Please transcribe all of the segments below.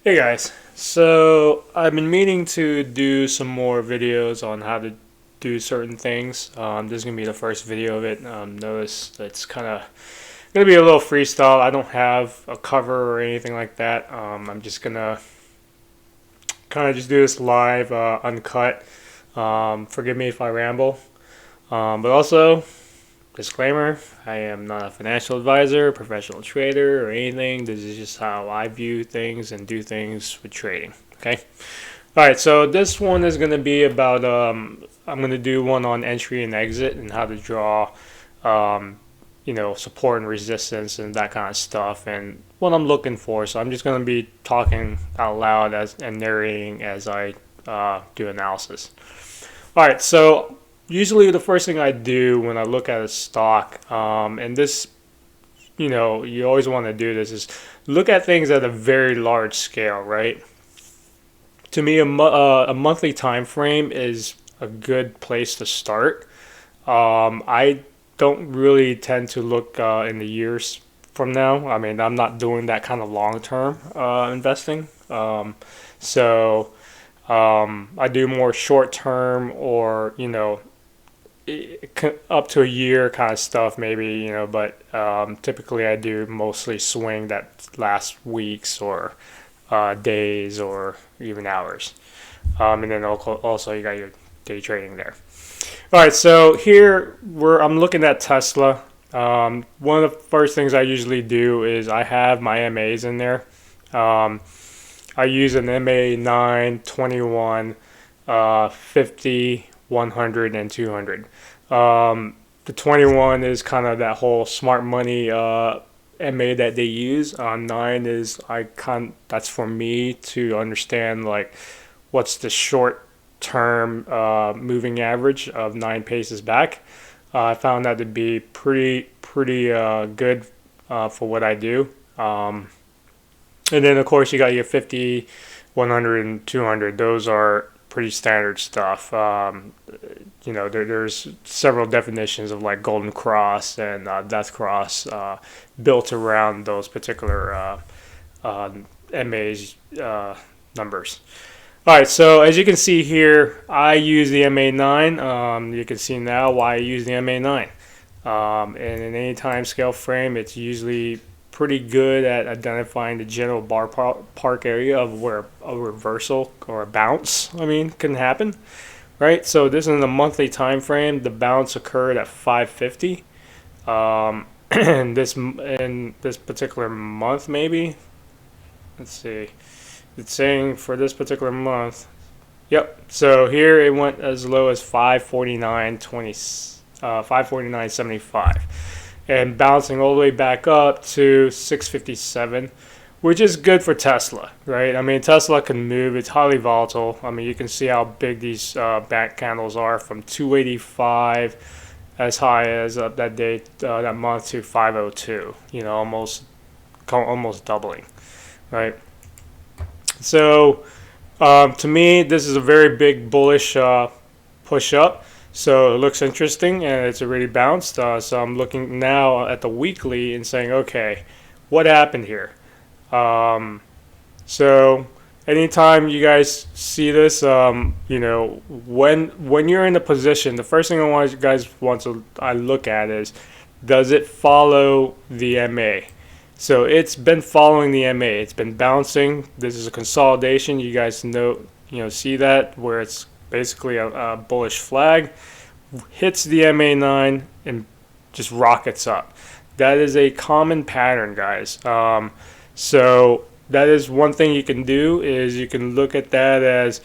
Hey guys, so I've been meaning to do some more videos on how to do certain things. This is gonna be the first video of it. Notice it's kind of gonna be a little freestyle. I don't have a cover or anything like that. I'm just gonna kind of just do this live, uncut. Forgive me if I ramble, but also disclaimer, I am not a financial advisor, professional trader, or anything. This is just how I view things and do things with trading. Okay? Alright, so this one is going to be about, I'm going to do one on entry and exit and how to draw, um, support and resistance and that kind of stuff and what I'm looking for. So I'm just going to be talking out loud and narrating as I do analysis. Alright, so usually the first thing I do when I look at a stock, and this, you always want to do this, is look at things at a very large scale, right? To me, a monthly time frame is a good place to start. I don't really tend to look in the years from now. I mean, I'm not doing that kind of long-term investing. So I do more short-term or, up to a year kind of stuff maybe, but typically I do mostly swing that lasts weeks or days or even hours. And then also you got your day trading there. All right, so here I'm looking at Tesla. One of the first things I usually do is I have my MAs in there. I use an MA 9, 21, 50, 100, and 200. The 21 is kind of that whole smart money MA that they use. 9 is that's for me to understand like what's the short term moving average of 9 paces back. I found that to be pretty good for what I do. And then of course you got your 50, 100, and 200. Those are pretty standard stuff. There's several definitions of like golden cross and death cross built around those particular MA's numbers. All right, so as you can see here, I use the MA9. You can see now why I use the MA9. And in any time scale frame, it's usually pretty good at identifying the general park area of where a reversal or a bounce, can happen, right? So this is in the monthly time frame. The bounce occurred at 550. And in this particular month, maybe. Let's see. It's saying for this particular month. Yep. So here it went as low as 549.20, 549.75. And bouncing all the way back up to 657, which is good for Tesla, right? I mean, Tesla can move. It's highly volatile. I mean, you can see how big these back candles are from 285 as high as that day, that month to 502, almost doubling, right? So to me, this is a very big bullish push up. So it looks interesting and it's already bounced. So I'm looking now at the weekly and saying, okay, what happened here? So anytime you guys see this, when you're in a position, the first thing I look at is, does it follow the MA? So it's been following the MA. It's been bouncing. This is a consolidation. You guys see that where it's basically a bullish flag, hits the MA9 and just rockets up. That is a common pattern, guys. So that is one thing you can do, is you can look at that as,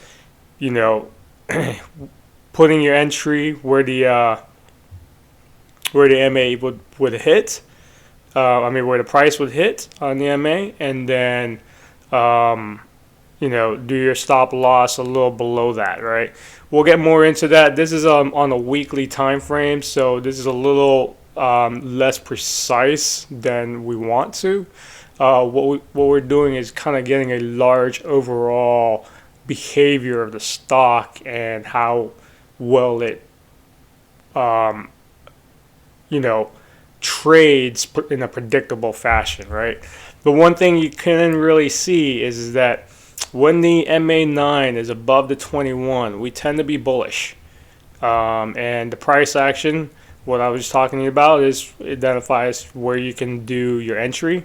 putting your entry where the MA would hit. Where the price would hit on the MA, and then do your stop loss a little below that, right? We'll get more into that. This is on a weekly time frame, so this is a little less precise than we want to. What we're doing is kind of getting a large overall behavior of the stock and how well it trades in a predictable fashion, right? The one thing you can really see is that when the MA9 is above the 21, we tend to be bullish. And the price action, what I was talking about, is identifies where you can do your entry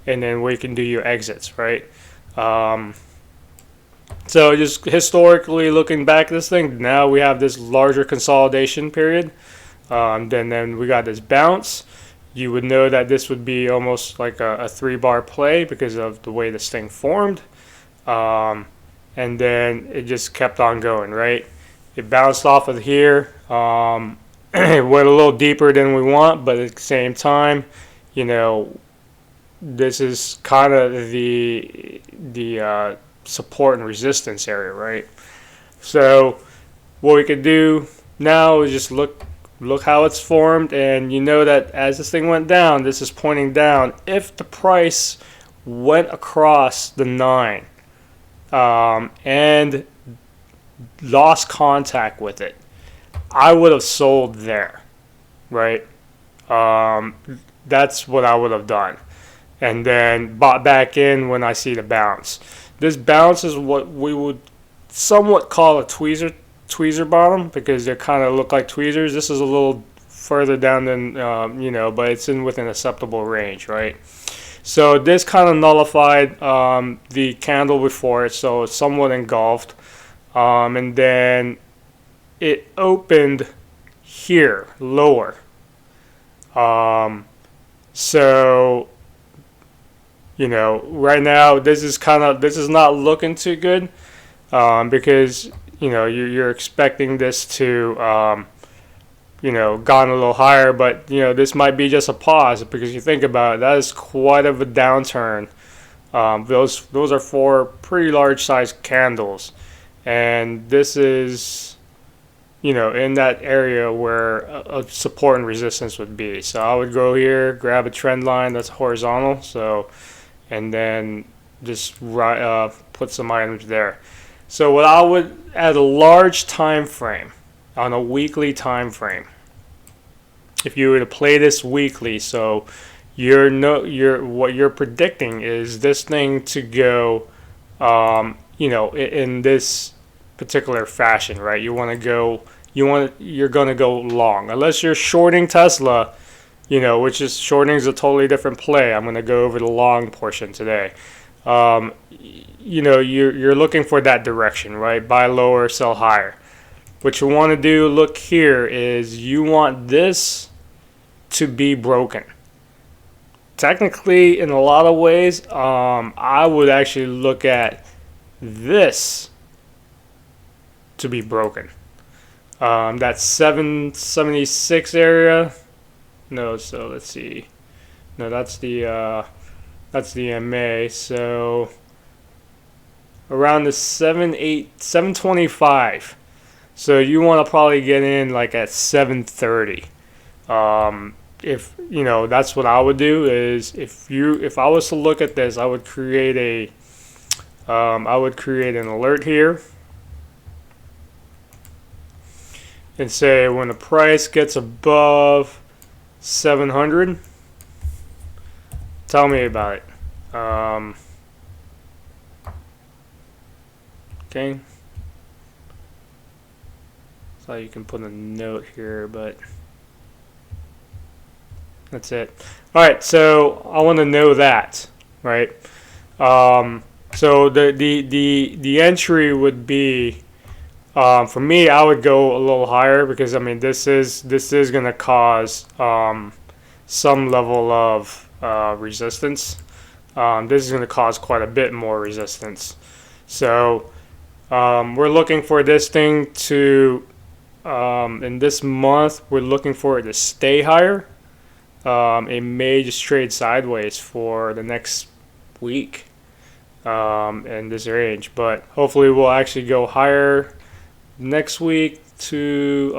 and then where you can do your exits, right? So just historically looking back at this thing, now we have this larger consolidation period. Then we got this bounce. You would know that this would be almost like a 3-bar play because of the way this thing formed. And then it just kept on going, right? It bounced off of here. It went a little deeper than we want, but at the same time, you know, this is kind of the support and resistance area, right? So what we could do now is just look how it's formed, and you know that as this thing went down, this is pointing down. If the price went across the 9 and lost contact with it, I would have sold there, right? That's what I would have done, and then bought back in when I see the bounce. This bounce is what we would somewhat call a tweezer bottom, because they kind of look like tweezers. This is a little further down than but it's within acceptable range, right? So this kind of nullified the candle before it, so it's somewhat engulfed, and then it opened here lower. So right now this is not looking too good, because you're expecting this to gone a little higher, but this might be just a pause, because you think about it, that is quite of a downturn. Those are 4 pretty large sized candles, and this is in that area where a support and resistance would be. So I would go here, grab a trend line that's horizontal, and then just put some items there. So what I would, at a large time frame, on a weekly time frame, if you were to play this weekly, so what you're predicting is this thing to go in this particular fashion, right? You're going to go long, unless you're shorting Tesla, which is, shorting is a totally different play. I'm going to go over the long portion today. You're looking for that direction, right? Buy lower, sell higher. What you want to do, look here, is you want this to be broken. Technically, in a lot of ways, I would actually look at this to be broken. That 776 area. No, so let's see. No, that's the MA. So around the 725. So you want to probably get in like at 730. If that's what I would do, is if I was to look at this, I would create an alert here and say when the price gets above 700, tell me about it. Okay. So you can put a note here, but that's it. All right, so I want to know that, right? So the entry would be, for me, I would go a little higher, because this is going to cause some level of resistance. This is going to cause quite a bit more resistance. So we're looking for this thing to, in this month, we're looking for it to stay higher. It may just trade sideways for the next week in this range, but hopefully we'll actually go higher next week to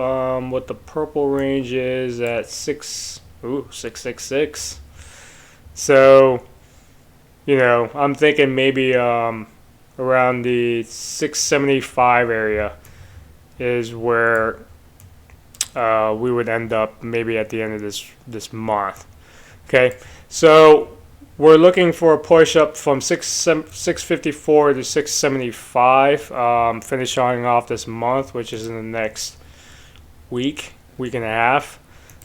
what the purple range is at 666. So I'm thinking maybe around the 675 area is where we would end up maybe at the end of this month. Okay, so we're looking for a push up from 654 to 675, finishing off this month, which is in the next week and a half.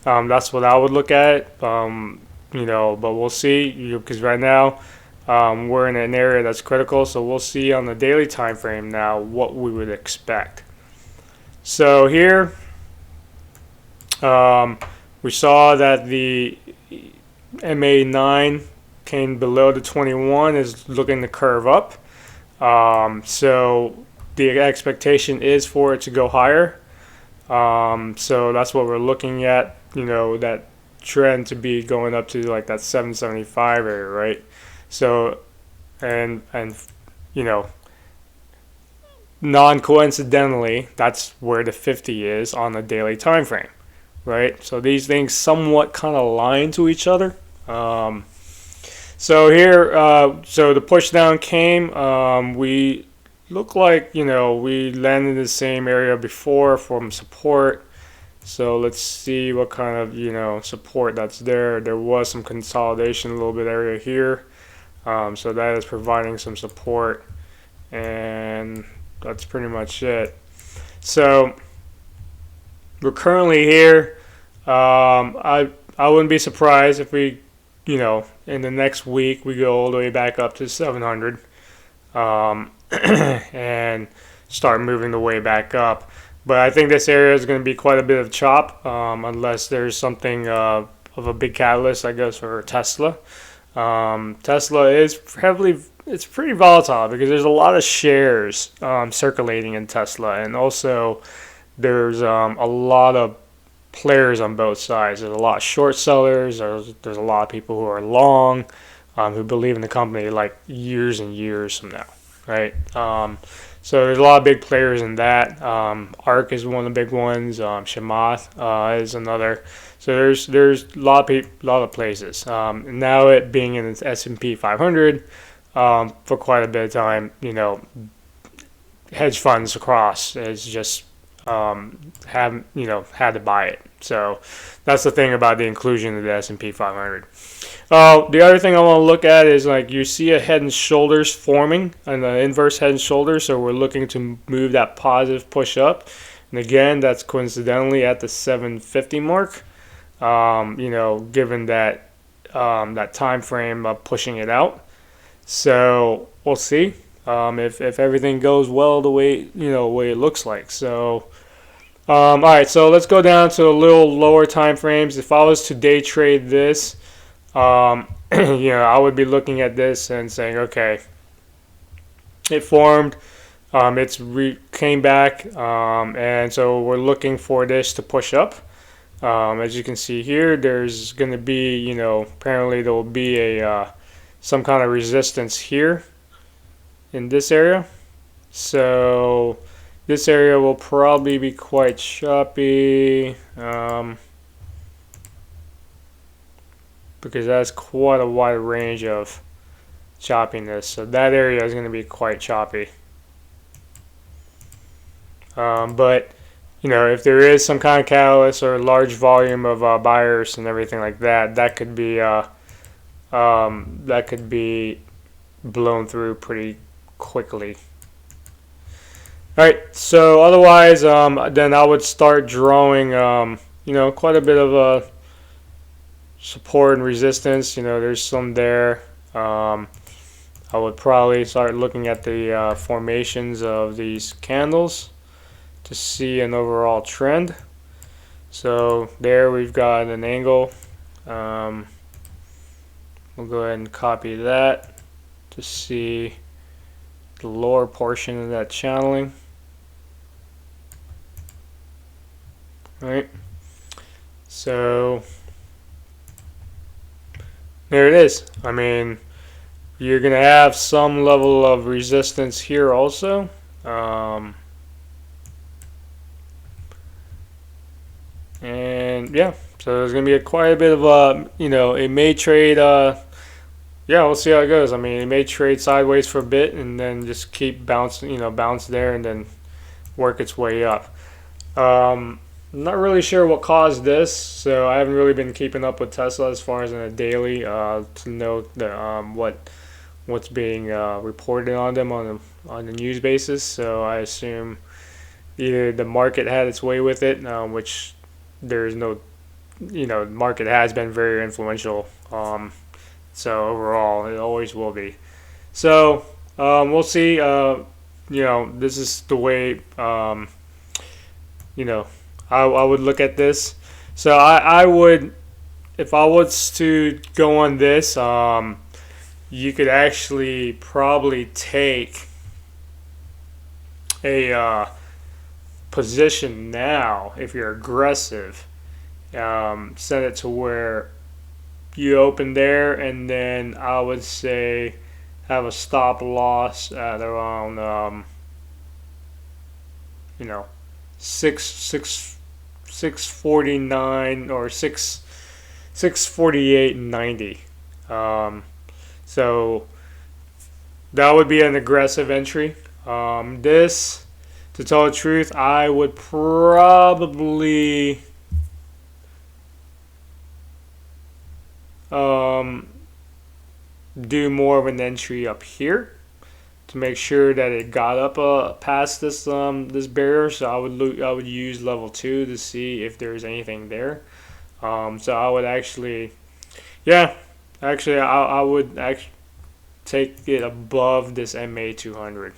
That's what I would look at. But we'll see, because right now we're in an area that's critical. So we'll see on the daily time frame now what we would expect. So here we saw that the MA9 came below the 21, is looking to curve up. So the expectation is for it to go higher. So that's what we're looking at, that trend to be going up to like that 775 area, right? So, and non-coincidentally, that's where the 50 is on the daily time frame, right? So these things somewhat kind of align to each other. So here, so the push down came. We look like, we landed in the same area before from support. So let's see what kind of, support that's there. There was some consolidation a little bit area here. So that is providing some support, and that's pretty much it. So we're currently here. I wouldn't be surprised if we, in the next week we go all the way back up to 700, and start moving the way back up. But I think this area is going to be quite a bit of chop, unless there's something of a big catalyst, I guess, for Tesla. Tesla is it's pretty volatile because there's a lot of shares circulating in Tesla, and also there's a lot of players on both sides. There's a lot of short sellers. There's a lot of people who are long, who believe in the company like years and years from now, right? So there's a lot of big players in that. ARK is one of the big ones. Shamath is another. So there's a lot of places. Now it being in the S&P 500 for quite a bit of time, hedge funds across is just had to buy it. So that's the thing about the inclusion of the S&P 500. The other thing I want to look at is, like, you see a head and shoulders forming, an inverse head and shoulders. So we're looking to move that positive push up, and again, that's coincidentally at the 750 mark. Given that that time frame of pushing it out. So we'll see if everything goes well the way it looks like. So all right, so let's go down to a little lower time frames. If I was to day trade this, I would be looking at this and saying, okay, it formed, came back, and so we're looking for this to push up. As you can see here, there's going to be, apparently there will be a some kind of resistance here in this area. So this area will probably be quite choppy, because that's quite a wide range of choppiness. So that area is going to be quite choppy. But if there is some kind of catalyst or a large volume of buyers and everything like that, that could be blown through pretty quickly. All right. So otherwise, then I would start drawing, quite a bit of support and resistance. There's some there. I would probably start looking at the formations of these candles to see an overall trend. So there we've got an angle. We'll go ahead and copy that to see the lower portion of that channeling. All right. So there it is. I mean, you're going to have some level of resistance here also. And yeah, so there's going to be quite a bit of it may trade, we'll see how it goes. I mean, it may trade sideways for a bit and then just keep bouncing, bounce there and then work its way up. not really sure what caused this, so I haven't really been keeping up with Tesla as far as in a daily to know what's being reported on them on the news basis. So I assume either the market had its way with it, which there's no, the market has been very influential. So overall, it always will be. So we'll see. This is the way. You know, I would look at this. So I would, if I was to go on this, you could actually probably take a position now if you're aggressive. Set it to where you open there, and then I would say have a stop loss at around you know 649 or 648.90. So that would be an aggressive entry. This, to tell the truth, I would probably do more of an entry up here to make sure that it got up past this barrier. So I would use level 2 to see if there's anything there. So I would actually, yeah, actually I would actually take it above this MA 200.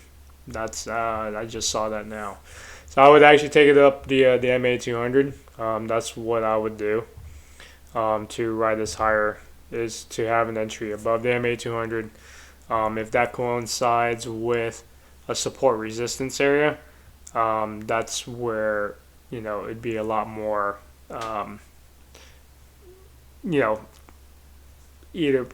That's I just saw that now. So I would actually take it up the MA 200. That's what I would do to ride this higher, is to have an entry above the MA 200. If that coincides with a support resistance area, that's where it'd be a lot more you know either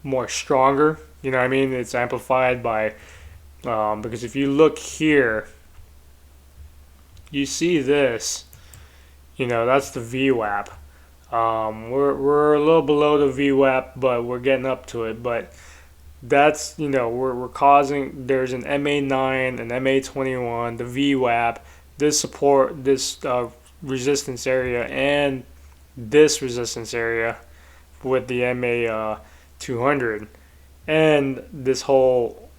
more stronger. You know what I mean? It's amplified by because if you look here, you see this. That's the VWAP. We're a little below the VWAP, but we're getting up to it. But that's we're causing. There's an MA9, an MA21, the VWAP, this support, this resistance area, and this resistance area with the MA 200, and this whole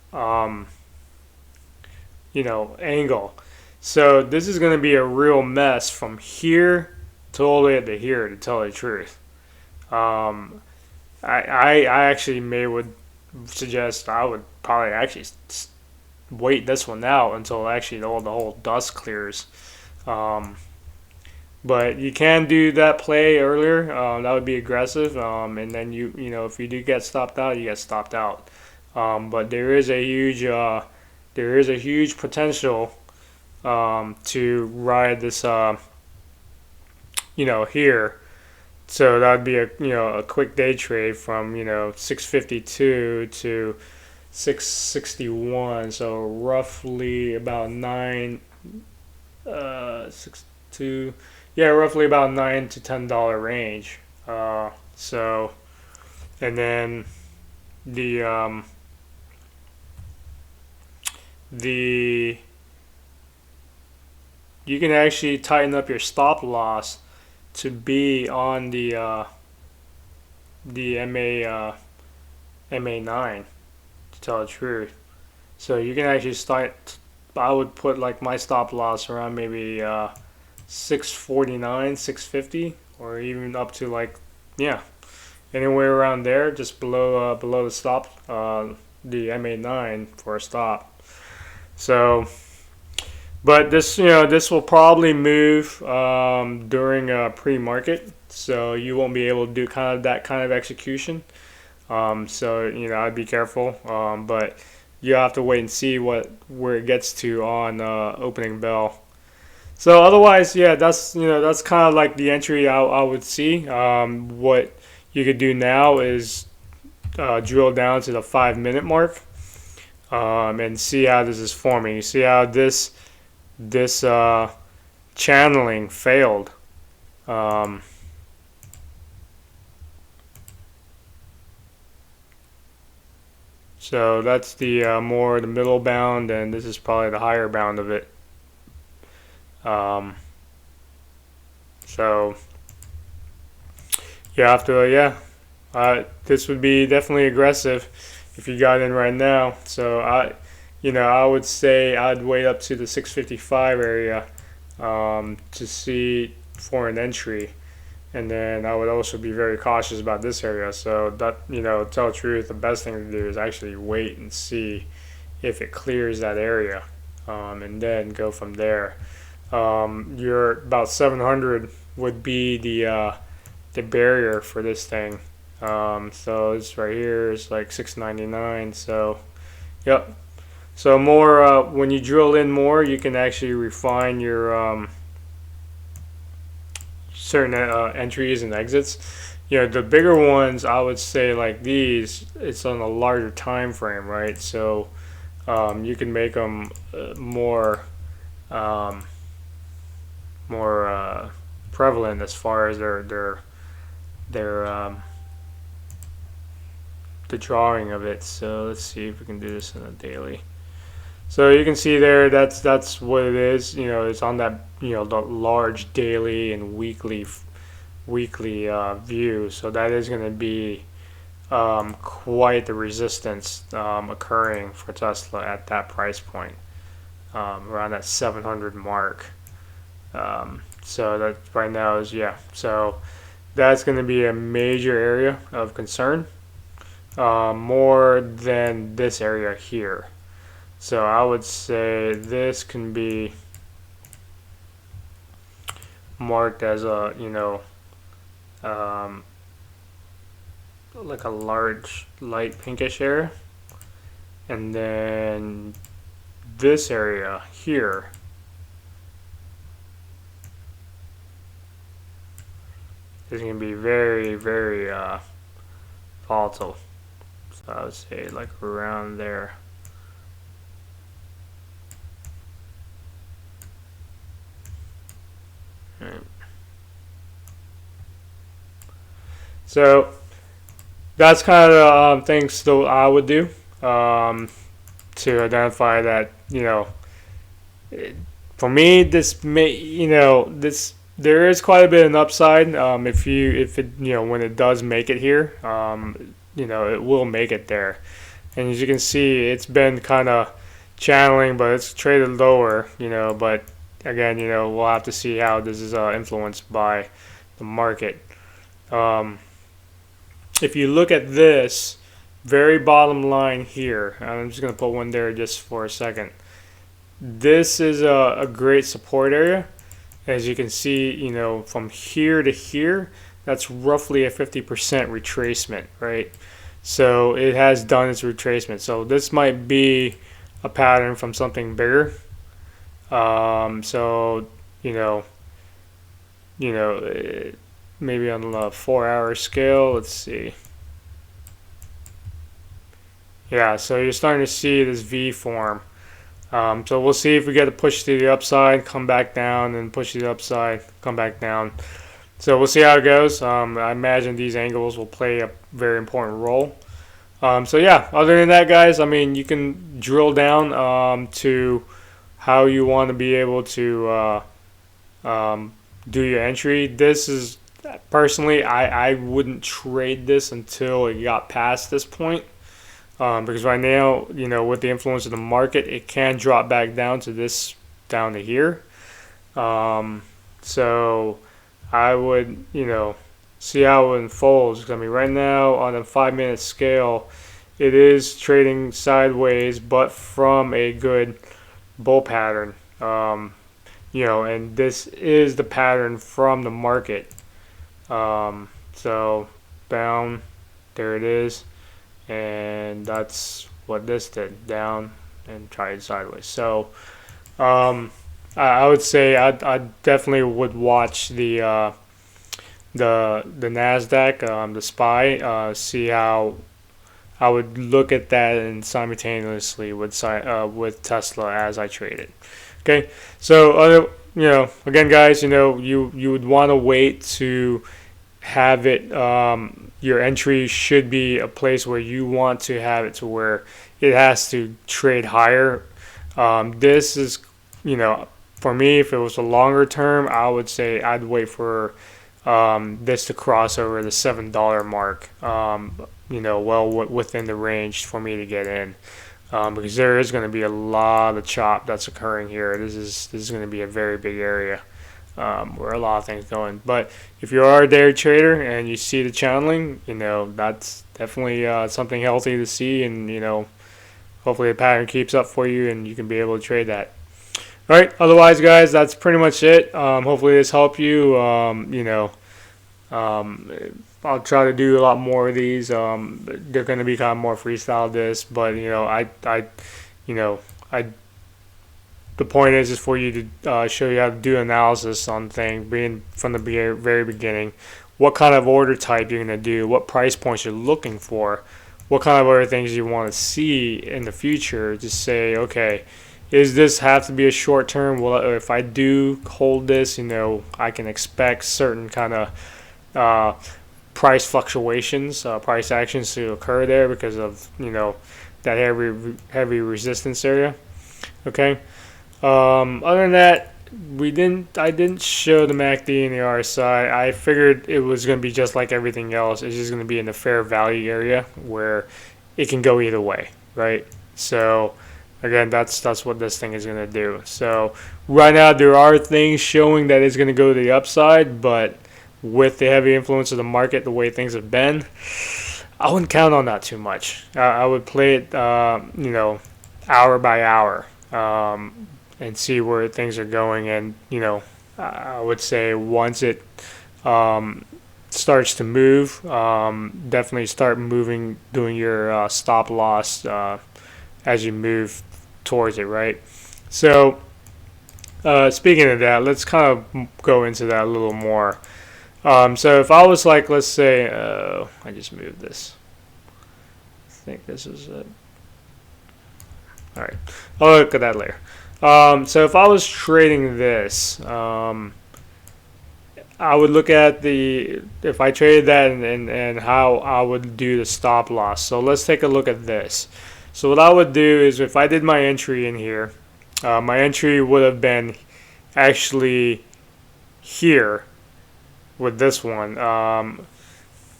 angle. So this is going to be a real mess from here to all the way up to here, to tell the truth. I actually would suggest I would probably actually wait this one out until actually all the whole dust clears. But you can do that play earlier. That would be aggressive. And then if you do get stopped out, you get stopped out. But there is a huge potential to ride this here. So that'd be a quick day trade from 652 to 661. So roughly about 62. Yeah, roughly about $9 to $10 range. So, and then the you can actually tighten up your stop loss to be on the MA9, to tell the truth. So you can actually start. I would put like my stop loss around maybe 649, 650, or even up to anywhere around there, just below the stop, the MA9 for a stop. So, but this will probably move during pre-market, so you won't be able to do that kind of execution. So I'd be careful, but you have to wait and see where it gets to on opening bell. So otherwise, yeah, that's kind of like the entry I would see. What you could do now is drill down to the 5-minute mark and see how this is forming. You see how this channeling failed. So that's the more the middle bound, and this is probably the higher bound of it. Um, so you have to, this would be definitely aggressive if you got in right now. So I would say I'd wait up to the 655 area to see for an entry, and then I would also be very cautious about this area. So that, tell the truth, the best thing to do is actually wait and see if it clears that area, and then go from there. Your about 700 would be the barrier for this thing. So this right here is like 699. So yep. So more when you drill in more, you can actually refine your certain entries and exits. The bigger ones, I would say like these, it's on a larger time frame, right? So you can make them more prevalent as far as their the drawing of it. So let's see if we can do this in a daily. So you can see there, that's what it is. It's on that the large daily and weekly view. So that is going to be quite the resistance occurring for Tesla at that price point, around that 700 mark. So that right now is, so that's going to be a major area of concern, more than this area here. So I would say this can be marked as a like a large light pinkish area, and then this area here is going to be very, very volatile. So I would say like around there. Right. So that's kind of things that I would do to identify that, for me, this may, this, there is quite a bit of upside. If it, when it does make it here, it will make it there. And as you can see, it's been kind of channeling, but it's traded lower, but again, we'll have to see how this is influenced by the market. If you look at this very bottom line here, I'm just going to put one there just for a second. This is a great support area. As you can see, from here to here, that's roughly a 50% retracement, right? So it has done its retracement. So this might be a pattern from something bigger. So maybe on the 4-hour scale, let's see. Yeah, so you're starting to see this V form. So we'll see if we get a push to the upside, come back down, and push to the upside, come back down. So we'll see how it goes. I imagine these angles will play a very important role. So yeah, other than that, guys, I mean, you can drill down to how you want to be able to do your entry. This is, personally, I wouldn't trade this until it got past this point. Because right now, with the influence of the market, it can drop back down to this, down to here. So I would, see how it unfolds. I mean, right now on a 5-minute scale, it is trading sideways, but from a good bull pattern. And this is the pattern from the market. So down, there it is. And that's what this did, down and tried sideways. So I would say I definitely would watch the NASDAQ, the SPY, see how I would look at that and simultaneously with Tesla as I trade it. Okay, so again, guys, you would want to wait to have it. Your entry should be a place where you want to have it to where it has to trade higher. This is, for me, if it was a longer term, I would say I'd wait for this to cross over the $7 mark. Well within the range for me to get in, because there is going to be a lot of chop that's occurring here. This is going to be a very big area where a lot of things going. But if you are a day trader and you see the channeling, that's definitely something healthy to see, and hopefully the pattern keeps up for you and you can be able to trade that. All right. Otherwise, guys, that's pretty much it. Hopefully this helped you. I'll try to do a lot more of these. They're going to be kind of more freestyle this, but the point is for you to show you how to do analysis on things, being from the very beginning, what kind of order type you're going to do, what price points you're looking for, what kind of other things you want to see in the future. Just say, okay, is this have to be a short term? Well, if I do hold this, I can expect certain kind of price fluctuations, price actions to occur there because of that heavy resistance area. Okay. Other than that, I didn't show the MACD and the RSI. I figured it was going to be just like everything else. It's just going to be in the fair value area where it can go either way, right? So again, that's what this thing is going to do. So right now there are things showing that it's going to go to the upside, but with the heavy influence of the market, the way things have been, I wouldn't count on that too much. I would play it, hour by hour, and see where things are going. And I would say once it starts to move, definitely start moving, doing your stop loss as you move towards it, right? So speaking of that, let's kind of go into that a little more. So if I was like, let's say, I just moved this. I think this is it. All right, I'll look at that later. So if I was trading this, I would look at if I traded that and how I would do the stop loss. So let's take a look at this. So what I would do is if I did my entry in here, my entry would have been actually here with this one.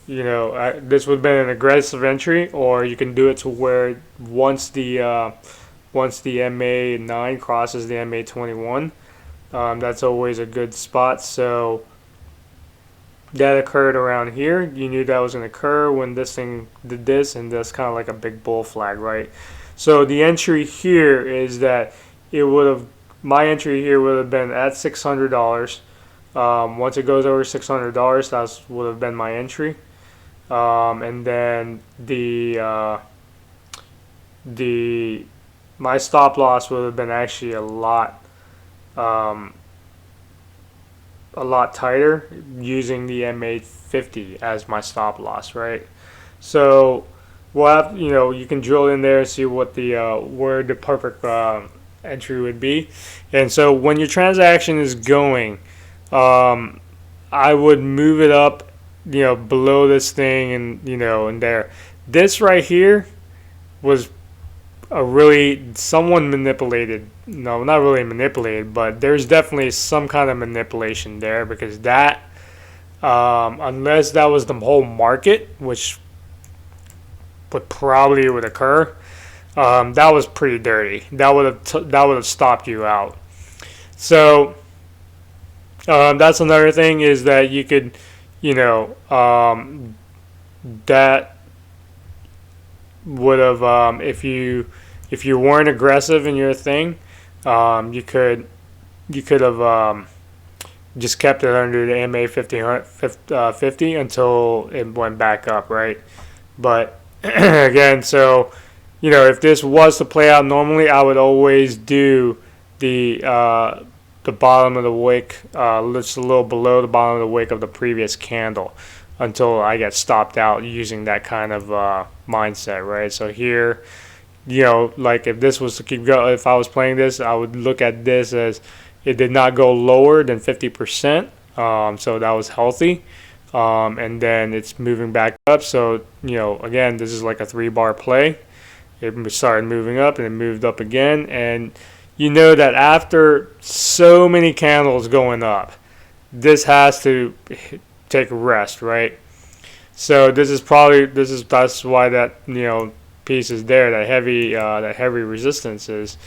This would have been an aggressive entry, or you can do it to where once the MA9 crosses the MA21, that's always a good spot. So that occurred around here. You knew that was going to occur when this thing did this, and that's kind of like a big bull flag, right? So the entry here is that my entry here would have been at $600. Once it goes over $600, that would have been my entry, and then my stop loss would have been actually a lot tighter, using the MA50 as my stop loss, right? So you can drill in there and see what where the perfect entry would be. And so when your transaction is going, I would move it up, below this thing, and and there. This right here was someone manipulated. No, not really manipulated, but there's definitely some kind of manipulation there, because that, unless that was the whole market, which probably would occur, that was pretty dirty. That would have stopped you out. So that's another thing, is that you could, that would have, if you weren't aggressive in your thing, you could have just kept it under the MA 50 until it went back up, right? But again, so if this was to play out normally, I would always do the bottom of the wick, just a little below the bottom of the wick of the previous candle, until I get stopped out, using that kind of mindset, right? So here, like if this was to keep going, if I was playing this, I would look at this as it did not go lower than 50%, so that was healthy, and then it's moving back up. So again, this is like a 3-bar play. It started moving up and it moved up again, and you know that after so many candles going up, this has to take a rest, right? So that's why that piece is there, that heavy resistance is.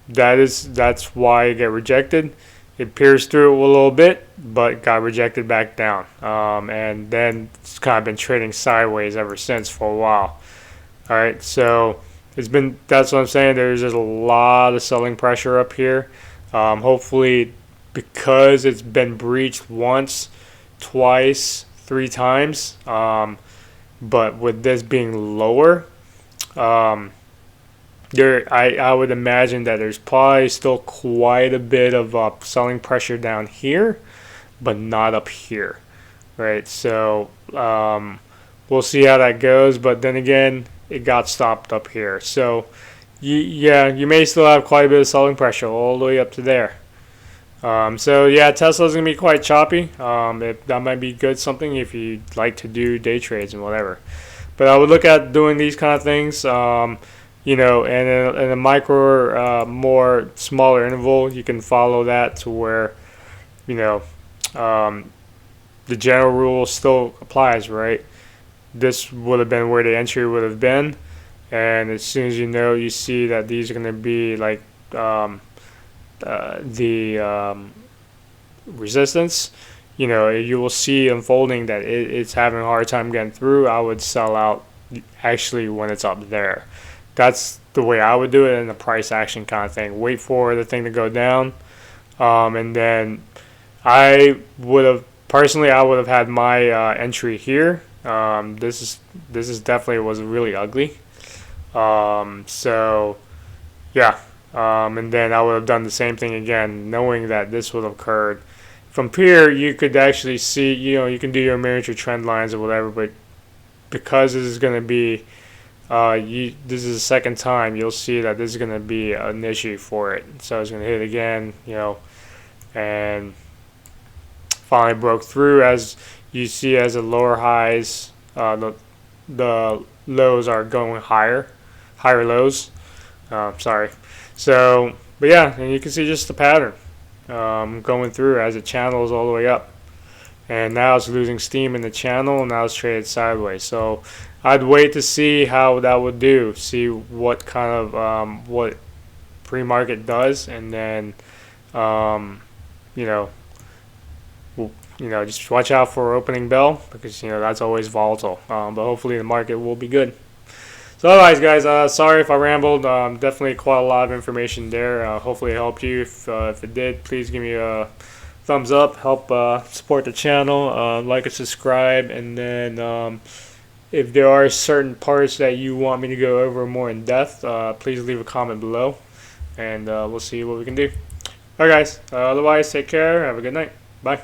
That's why it got rejected. It pierced through it a little bit, but got rejected back down. And then it's kind of been trading sideways ever since for a while. All right, so that's what I'm saying. There's just a lot of selling pressure up here. Hopefully, because it's been breached once, twice, three times, but with this being lower, I would imagine that there's probably still quite a bit of selling pressure down here, but not up here, right? So we'll see how that goes. But then again, it got stopped up here. So you may still have quite a bit of selling pressure all the way up to there. So yeah, Tesla's gonna be quite choppy. That might be good something if you like to do day trades and whatever. But I would look at doing these kind of things. And in a micro, more smaller interval, you can follow that to where, the general rule still applies, right? This would have been where the entry would have been, and as soon as you see that these are going to be like the resistance, you will see unfolding that it's having a hard time getting through. I would sell out actually when it's up there. That's the way I would do it in a price action kind of thing. Wait for the thing to go down, and then I would have had my entry here. This is definitely was really ugly. So yeah, and then I would have done the same thing again, knowing that this would have occurred. From here, you could actually see, you can do your miniature trend lines or whatever, but because this is going to be this is the second time, you'll see that this is going to be an issue for it. So it's going to hit again, and finally broke through. As you see, as the lower highs, the lows are going higher lows. Sorry. So, but yeah, and you can see just the pattern going through as it channels all the way up. And now it's losing steam in the channel, and now it's traded sideways. So I'd wait to see how that would do, see what kind of what pre-market does, and then just watch out for opening bell, because that's always volatile. But hopefully the market will be good. So otherwise, guys, sorry if I rambled. Definitely quite a lot of information there. Hopefully it helped you. If it did, please give me a thumbs up. Help support the channel. Like and subscribe, and then if there are certain parts that you want me to go over more in depth, please leave a comment below, and we'll see what we can do. Alright, guys. Otherwise, take care. Have a good night. Bye.